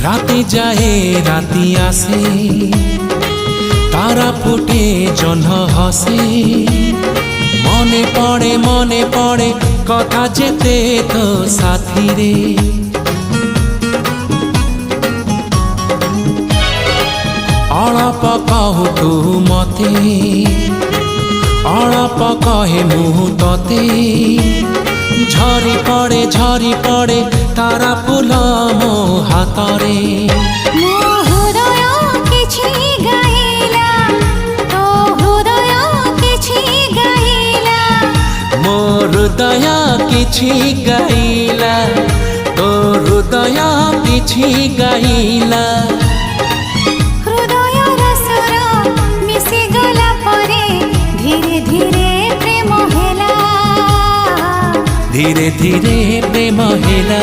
রাতে যায় রাতি আসে, তারা ফুটে জহ্ন হসে। মনে পড়ে কথা যেতে তো সাথী রে। অଳପ କହୁ ତୁ ମତେ, ଅଳପ କହେ ମୁଁ ତତେ। ଝରି ପଡ଼େ ତାରା ଫୁଲ ମୋ ହାତରେ। ମୋ ହୃଦୟ କିଛି ଗାଇଲା, ତୋ ହୃଦୟ କିଛି ଗାଇଲା। ମୋ ହୃଦୟ କିଛି ଗାଇଲା, ତୋ ହୃଦୟ କିଛି ଗାଇଲା। ହୃଦୟର ସ୍ୱର ମିଶିଗଲା ପରେ ଧୀରେ ଧୀରେ ପ୍ରେମ ହେଲା। ଧୀରେ ଧୀରେ ପ୍ରେମ ହେଲା।